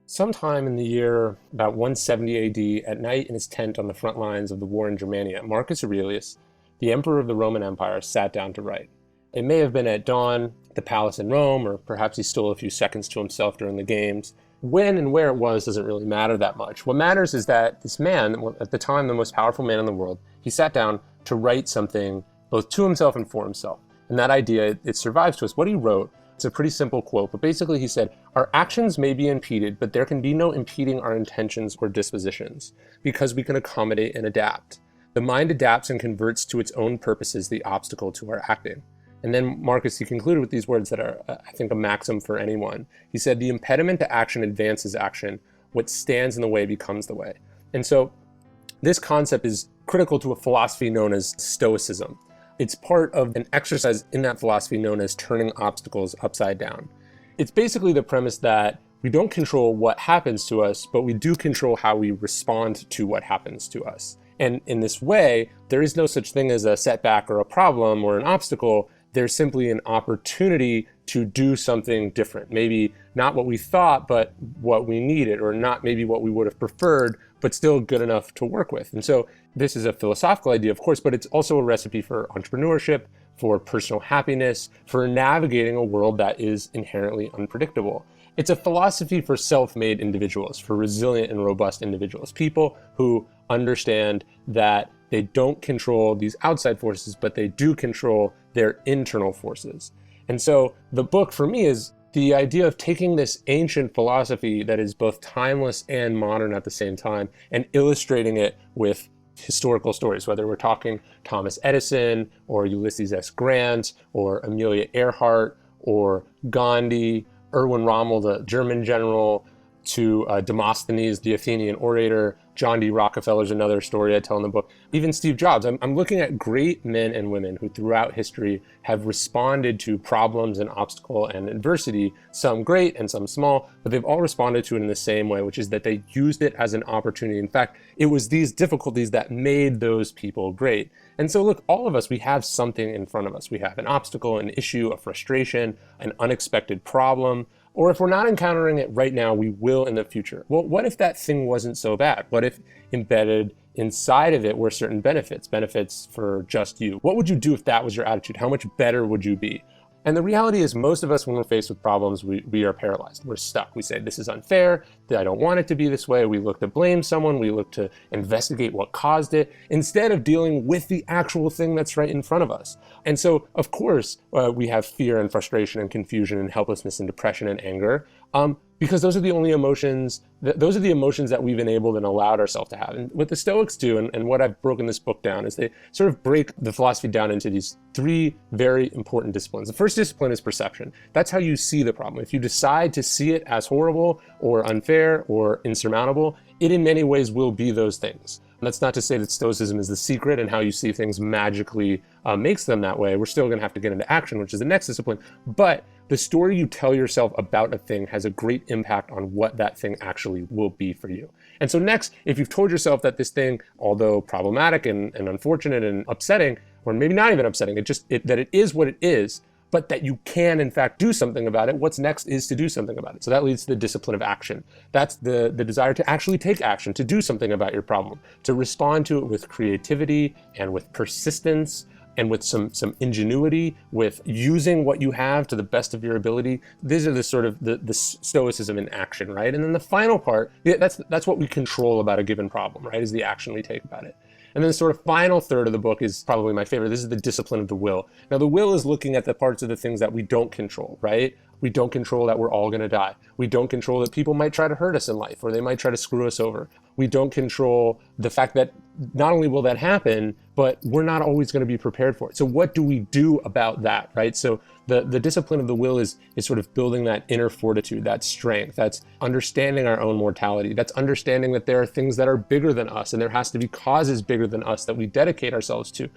Sometime in the year about 170 AD, at night in his tent on the front lines of the war in Germania, Marcus Aurelius, the emperor of the Roman Empire, sat down to write. It may have been at dawn, at the palace in Rome, or perhaps he stole a few seconds to himself during the games. When and where it was doesn't really matter that much. What matters is that this man, at the time the most powerful man in the world, he sat down to write something both to himself and for himself. And that idea, it survives to us. What he wrote, it's a pretty simple quote, but basically he said, "Our actions may be impeded, but there can be no impeding our intentions or dispositions, because we can accommodate and adapt. The mind adapts and converts to its own purposes the obstacle to our acting." And then Marcus, he concluded with these words that are, I think, a maxim for anyone. He said, "The impediment to action advances action. What stands in the way becomes the way." And so this concept is critical to a philosophy known as Stoicism. It's part of an exercise in that philosophy known as turning obstacles upside down. It's basically the premise that we don't control what happens to us, but we do control how we respond to what happens to us. And in this way, there is no such thing as a setback or a problem or an obstacle. There's simply an opportunity to do something different. Maybe not what we thought, but what we needed, or not maybe what we would have preferred, but still good enough to work with. And so this is a philosophical idea, of course, but it's also a recipe for entrepreneurship, for personal happiness, for navigating a world that is inherently unpredictable. It's a philosophy for self-made individuals, for resilient and robust individuals, people who understand that they don't control these outside forces, but they do control their internal forces. And so the book for me is the idea of taking this ancient philosophy that is both timeless and modern at the same time and illustrating it with historical stories, whether we're talking Thomas Edison or Ulysses S. Grant or Amelia Earhart or Gandhi, Erwin Rommel, the German general, to Demosthenes, the Athenian orator. John D. Rockefeller's another story I tell in the book. Even Steve Jobs. I'm looking at great men and women who throughout history have responded to problems and obstacle and adversity, some great and some small, but they've all responded to it in the same way, which is that they used it as an opportunity. In fact, it was these difficulties that made those people great. And so look, all of us, we have something in front of us. We have an obstacle, an issue, a frustration, an unexpected problem. Or if we're not encountering it right now, we will in the future. Well, what if that thing wasn't so bad? What if embedded inside of it were certain benefits for just you? What would you do if that was your attitude? How much better would you be? And the reality is most of us, when we're faced with problems, we are paralyzed. We're stuck. We say, this is unfair. I don't want it to be this way. We look to blame someone. We look to investigate what caused it instead of dealing with the actual thing that's right in front of us. And so, of course, we have fear and frustration and confusion and helplessness and depression and anger. Because those are the only emotions, those are the emotions that we've enabled and allowed ourselves to have. And what the Stoics do, and what I've broken this book down, is they sort of break the philosophy down into these three very important disciplines. The first discipline is perception. That's how you see the problem. If you decide to see it as horrible or unfair or insurmountable, it in many ways will be those things. And that's not to say that Stoicism is the secret and how you see things magically makes them that way. We're still going to have to get into action, which is the next discipline. But the story you tell yourself about a thing has a great impact on what that thing actually will be for you. And so next, if you've told yourself that this thing, although problematic and unfortunate and upsetting, or maybe not even upsetting, that it is what it is, but that you can in fact do something about it, what's next is to do something about it. So that leads to the discipline of action. That's the desire to actually take action, to do something about your problem, to respond to it with creativity and with persistence and with some ingenuity, with using what you have to the best of your ability. These are the sort of the stoicism in action, right? And then the final part, that's what we control about a given problem, right? Is the action we take about it. And then the sort of final third of the book is probably my favorite. This is the discipline of the will. Now, the will is looking at the parts of the things that we don't control, right? We don't control that we're all going to die. We don't control that people might try to hurt us in life, or they might try to screw us over. We don't control the fact that not only will that happen, but we're not always going to be prepared for it. So what do we do about that, right? So the discipline of the will is sort of building that inner fortitude, that strength. That's understanding our own mortality. That's understanding that there are things that are bigger than us, and there has to be causes bigger than us that we dedicate ourselves to.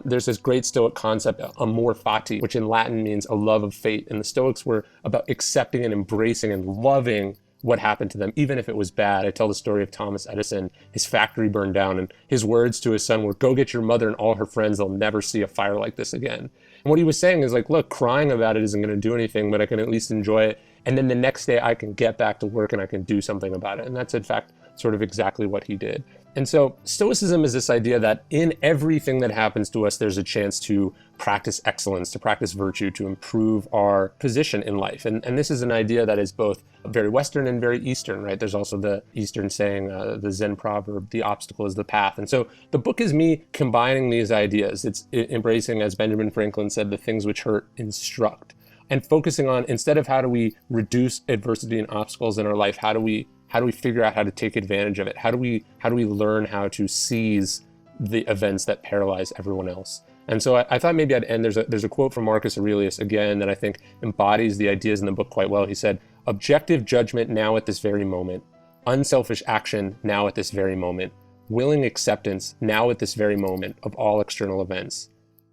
There's this great Stoic concept, amor fati, which in Latin means a love of fate. And the Stoics were about accepting and embracing and loving what happened to them, even if it was bad. I tell the story of Thomas Edison. His factory burned down, and his words to his son were, "Go get your mother and all her friends. They'll never see a fire like this again." And what he was saying is like, look, crying about it isn't going to do anything, but I can at least enjoy it. And then the next day I can get back to work and I can do something about it. And that's in fact sort of exactly what he did. And so Stoicism is this idea that in everything that happens to us, there's a chance to practice excellence, to practice virtue, to improve our position in life. And this is an idea that is both very Western and very Eastern, right? There's also the Eastern saying, the Zen proverb, the obstacle is the path. And so the book is me combining these ideas. It's embracing, as Benjamin Franklin said, the things which hurt instruct, and focusing on, instead of how do we reduce adversity and obstacles in our life, how do we figure out how to take advantage of it? How do we learn how to seize the events that paralyze everyone else? And so I thought maybe I'd end. There's a quote from Marcus Aurelius again that I think embodies the ideas in the book quite well. He said, "Objective judgment now at this very moment, unselfish action now at this very moment, willing acceptance now at this very moment of all external events.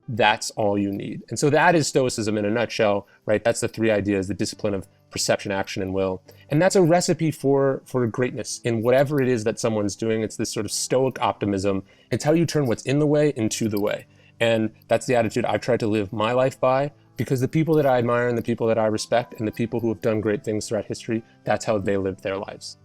That's all you need." And so that is Stoicism in a nutshell, right? That's the three ideas: the discipline of perception, action, and will. And that's a recipe for greatness in whatever it is that someone's doing. It's this sort of Stoic optimism. It's how you turn what's in the way into the way. And that's the attitude I've tried to live my life by, because the people that I admire and the people that I respect and the people who have done great things throughout history, that's how they lived their lives.